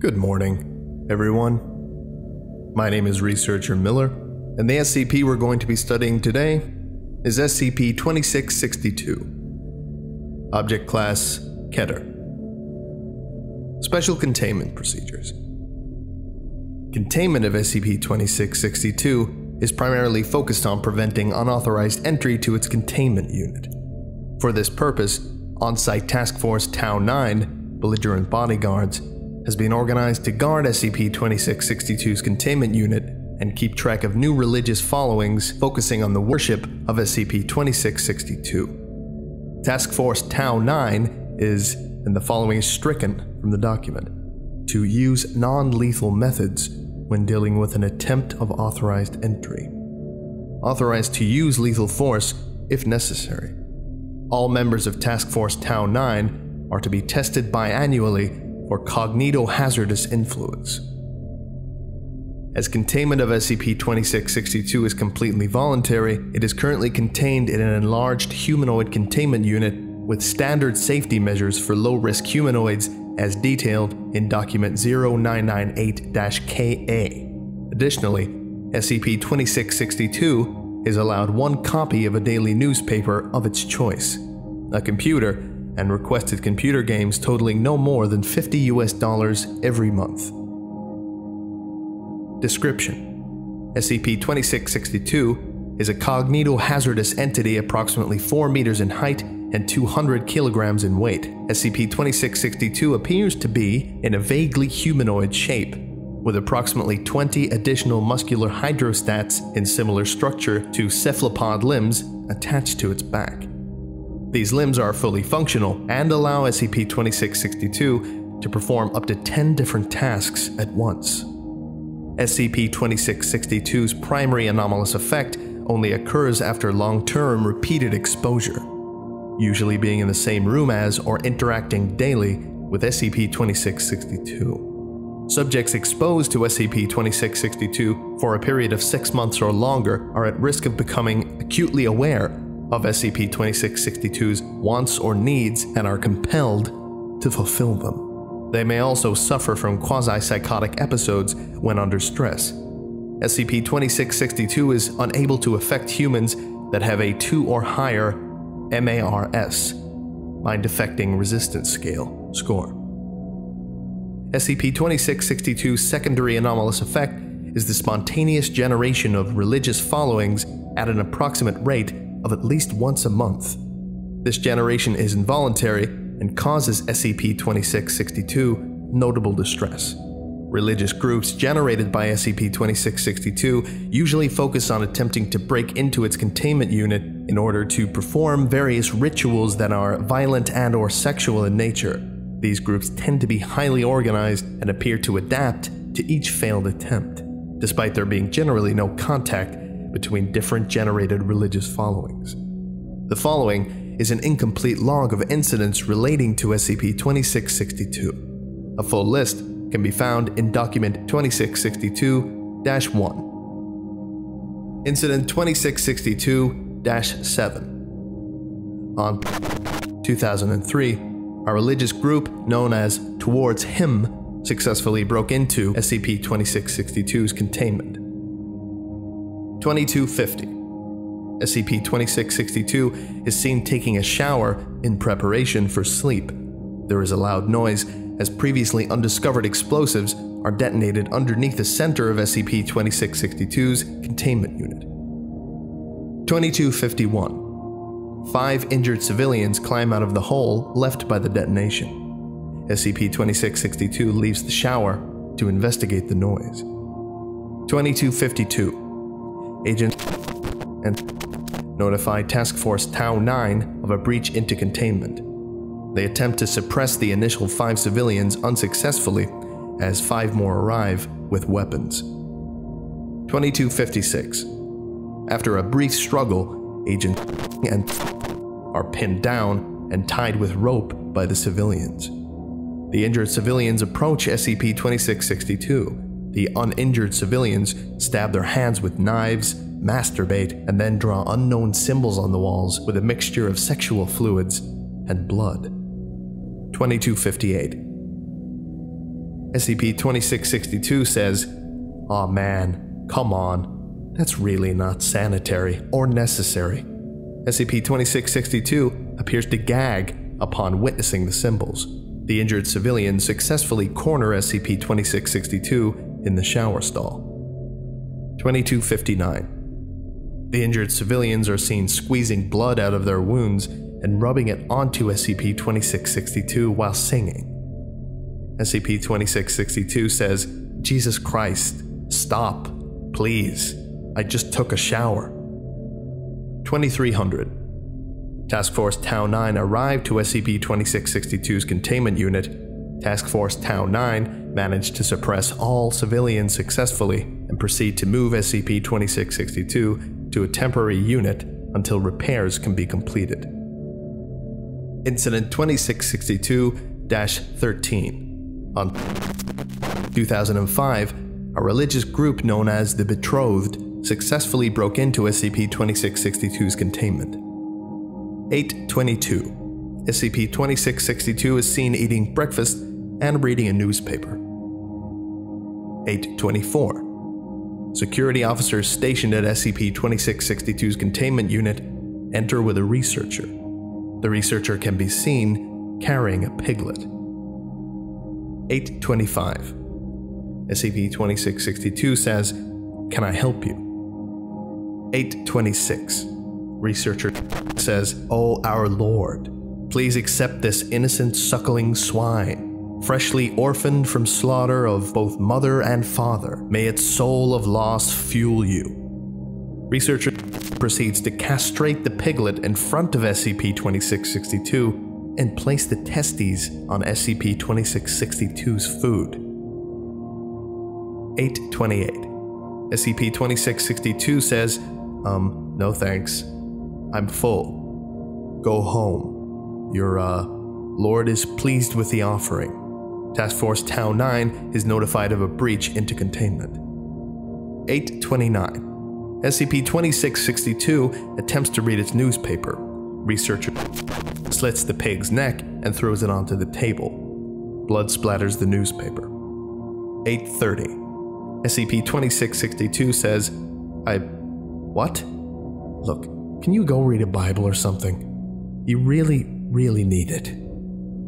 Good morning, everyone. My name is Researcher Miller, and the SCP we're going to be studying today is SCP-2662. Object Class Keter. Special Containment Procedures. Containment of SCP-2662 is primarily focused on preventing unauthorized entry to its containment unit. For this purpose, on-site Task Force Tau 9, belligerent bodyguards, has been organized to guard SCP-2662's containment unit and keep track of new religious followings focusing on the worship of SCP-2662. Task Force Tau 9 is, and the following is stricken from the document, to use non-lethal methods when dealing with an attempt of authorized entry. Authorized to use lethal force if necessary. All members of Task Force Tau 9 are to be tested biannually for cognitohazardous influence. As containment of SCP-2662 is completely voluntary, it is currently contained in an enlarged humanoid containment unit with standard safety measures for low-risk humanoids as detailed in Document 0998-KA. Additionally, SCP-2662 is allowed one copy of a daily newspaper of its choice, a computer, and requested computer games totaling no more than $50 every month. Description: SCP-2662 is a cognitohazardous entity approximately 4 meters in height and 200 kilograms in weight. SCP-2662 appears to be in a vaguely humanoid shape, with approximately 20 additional muscular hydrostats in similar structure to cephalopod limbs attached to its back. These limbs are fully functional and allow SCP-2662 to perform up to 10 different tasks at once. SCP-2662's primary anomalous effect only occurs after long-term repeated exposure, usually being in the same room as or interacting daily with SCP-2662. Subjects exposed to SCP-2662 for a period of 6 months or longer are at risk of becoming acutely aware of SCP-2662's wants or needs and are compelled to fulfill them. They may also suffer from quasi-psychotic episodes when under stress. SCP-2662 is unable to affect humans that have a 2 or higher MARS, Mind Affecting Resistance Scale, score. SCP-2662's secondary anomalous effect is the spontaneous generation of religious followings at an approximate rate of at least once a month. This generation is involuntary and causes SCP-2662 notable distress. Religious groups generated by SCP-2662 usually focus on attempting to break into its containment unit in order to perform various rituals that are violent and/or sexual in nature. These groups tend to be highly organized and appear to adapt to each failed attempt, despite there being generally no contact between different generated religious followings. The following is an incomplete log of incidents relating to SCP-2662. A full list can be found in Document 2662-1. Incident 2662-7. On 2003, a religious group known as Towards Him successfully broke into SCP-2662's containment. 2250. SCP-2662 is seen taking a shower in preparation for sleep. There is a loud noise as previously undiscovered explosives are detonated underneath the center of SCP-2662's containment unit. 2251. 5 injured civilians climb out of the hole left by the detonation. SCP-2662 leaves the shower to investigate the noise. 2252. Agents and notify Task Force Tau 9 of a breach into containment. They attempt to suppress the initial 5 civilians unsuccessfully as 5 more arrive with weapons. 2256. After a brief struggle, Agent and are pinned down and tied with rope by the civilians. The injured civilians approach SCP-2662. The uninjured civilians stab their hands with knives, masturbate, and then draw unknown symbols on the walls with a mixture of sexual fluids and blood. 2258. SCP-2662 says, "Aw man, come on, that's really not sanitary or necessary." SCP-2662 appears to gag upon witnessing the symbols. The injured civilians successfully corner SCP-2662 in the shower stall. 2259. The injured civilians are seen squeezing blood out of their wounds and rubbing it onto SCP-2662 while singing. SCP-2662 says, "Jesus Christ, stop, please. I just took a shower." 2300. Task Force Tau 9 arrived to SCP-2662's containment unit. Task Force Tau 9 managed to suppress all civilians successfully and proceed to move SCP-2662 to a temporary unit until repairs can be completed. Incident 2662-13. On 2005, a religious group known as the Betrothed successfully broke into SCP-2662's containment. 822. SCP-2662 is seen eating breakfast and reading a newspaper. 824. Security officers stationed at SCP-2662's containment unit enter with a researcher. The researcher can be seen carrying a piglet. 825. SCP-2662 says, "Can I help you?" 826. Researcher says, "Oh, our Lord, please accept this innocent suckling swine, freshly orphaned from slaughter of both mother and father. May its soul of loss fuel you." Researcher proceeds to castrate the piglet in front of SCP-2662 and place the testes on SCP-2662's food. 828. SCP-2662 says, "No thanks. I'm full. Go home. Your, Lord is pleased with the offering." Task Force Tau 9 is notified of a breach into containment. 829. SCP-2662 attempts to read its newspaper. Researcher slits the pig's neck and throws it onto the table. Blood splatters the newspaper. 830. SCP-2662 says, What? Look, can you go read a Bible or something? You really need it."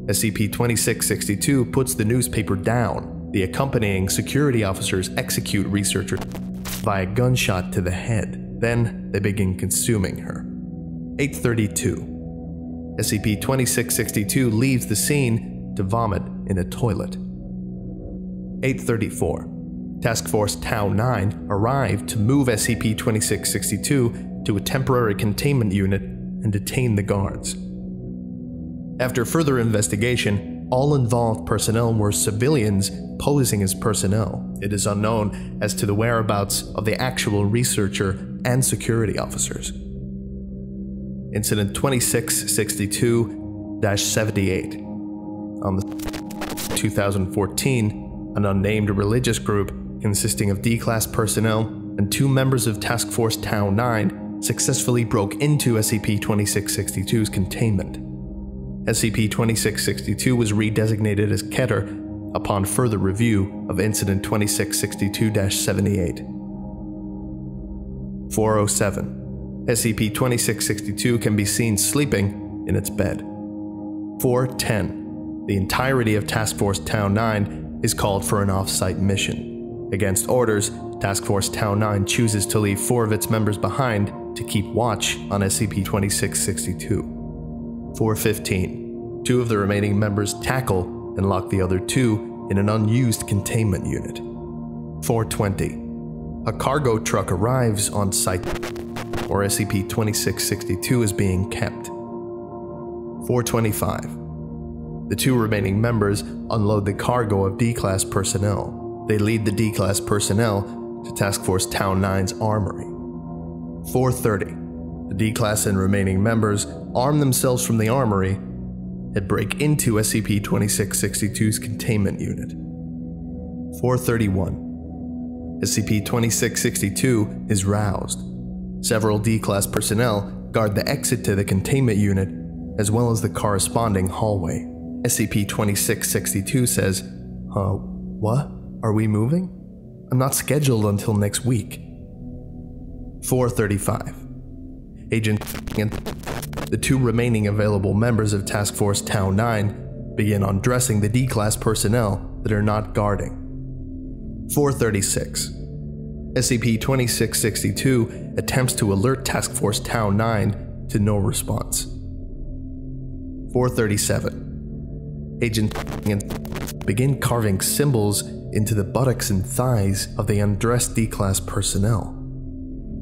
SCP-2662 puts the newspaper down. The accompanying security officers execute researcher via gunshot to the head. Then they begin consuming her. 832. SCP-2662 leaves the scene to vomit in a toilet. 834. Task Force Tau 9 arrived to move SCP-2662 to a temporary containment unit and detain the guards. After further investigation, all involved personnel were civilians posing as personnel. It is unknown as to the whereabouts of the actual researcher and security officers. Incident 2662-78. On the 2014, an unnamed religious group consisting of D-Class personnel and 2 members of Task Force Tau 9 successfully broke into SCP-2662's containment. SCP-2662 was redesignated as Keter upon further review of Incident 2662-78. 407. SCP-2662 can be seen sleeping in its bed. 410. The entirety of Task Force Tau 9 is called for an off-site mission. Against orders, Task Force Tau 9 chooses to leave 4 of its members behind to keep watch on SCP-2662. 415. 2 of the remaining members tackle and lock the other 2 in an unused containment unit. 420. A cargo truck arrives on site where SCP-2662 is being kept. 425. The 2 remaining members unload the cargo of D-Class personnel. They lead the D-Class personnel to Task Force Tau 9's armory. 430. The D-Class and remaining members arm themselves from the armory and break into SCP-2662's containment unit. 431. SCP-2662 is roused. Several D-Class personnel guard the exit to the containment unit as well as the corresponding hallway. SCP-2662 says, What? Are we moving? I'm not scheduled until next week. 4:35. Agent and the two remaining available members of Task Force Tau 9 begin undressing the D-Class personnel that are not guarding. 4:36. SCP-2662 attempts to alert Task Force Tau 9 to no response. 4:37. Agent and begin carving symbols into the buttocks and thighs of the undressed D-Class personnel.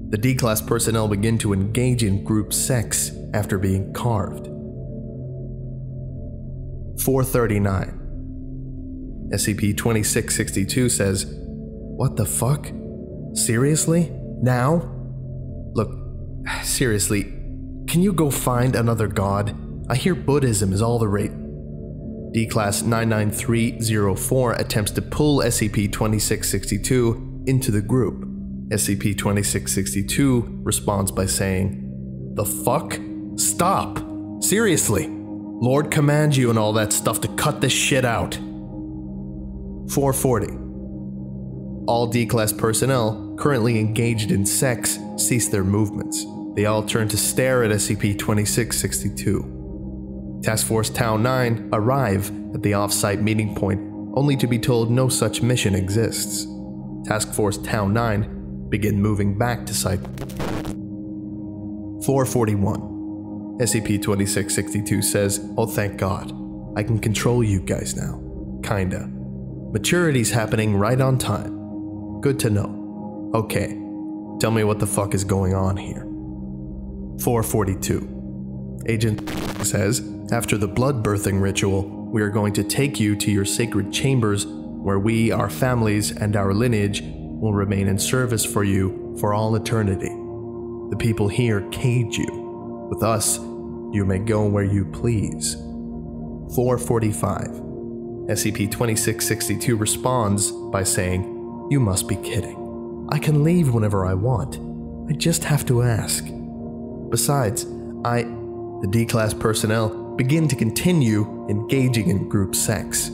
The D-Class personnel begin to engage in group sex after being carved. 4:39. SCP-2662 says, "What the fuck? Seriously? Now? Look, seriously, can you go find another god? I hear Buddhism is all the rage." D-Class 99304 attempts to pull SCP-2662 into the group. SCP-2662 responds by saying, "The fuck? Stop! Seriously! Lord commands you and all that stuff to cut this shit out." 4:40. All D-Class personnel currently engaged in sex cease their movements. They all turn to stare at SCP-2662. Task Force Tau 9 arrive at the off-site meeting point only to be told no such mission exists. Task Force Tau 9 begin moving back to site. 4:41. SCP-2662 says, "Oh, thank God. I can control you guys now. Kinda. Maturity's happening right on time. Good to know. Okay, tell me what the fuck is going on here." 4:42. Agent says, "After the blood birthing ritual, we are going to take you to your sacred chambers where we, our families, and our lineage will remain in service for you for all eternity. The people here cage you. With us, you may go where you please." 4:45. SCP-2662 responds by saying, "You must be kidding. I can leave whenever I want. I just have to ask. Besides, the D-Class personnel begin to continue engaging in group sex.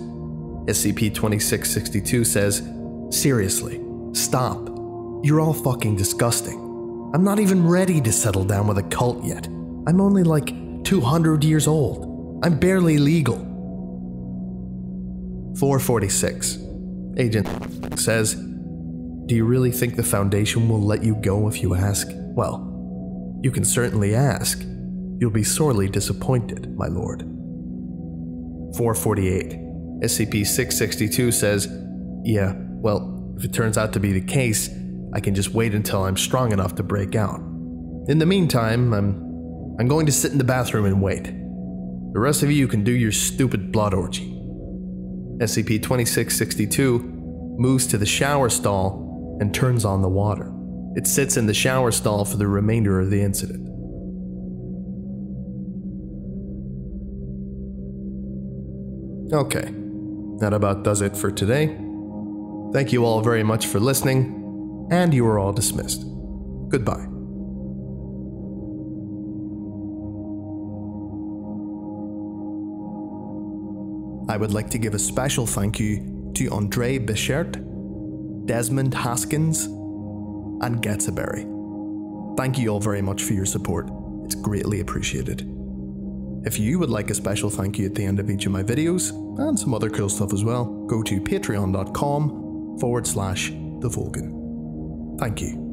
SCP-2662 says, "Seriously, stop. You're all fucking disgusting. I'm not even ready to settle down with a cult yet. I'm only like 200 years old. I'm barely legal." 4:46. Agent says, "Do you really think the Foundation will let you go if you ask? Well, you can certainly ask. You'll be sorely disappointed, my lord." 4:48. SCP-662 says, "Yeah, well, if it turns out to be the case, I can just wait until I'm strong enough to break out. In the meantime, I'm going to sit in the bathroom and wait. The rest of you can do your stupid blood orgy." SCP-2662 moves to the shower stall and turns on the water. It sits in the shower stall for the remainder of the incident. Okay, that about does it for today. Thank you all very much for listening, and you are all dismissed. Goodbye. I would like to give a special thank you to Andre Bichert, Desmond Haskins, and Getsaberry. Thank you all very much for your support. It's greatly appreciated. If you would like a special thank you at the end of each of my videos, and some other cool stuff as well, go to patreon.com/TheVolgun. Thank you.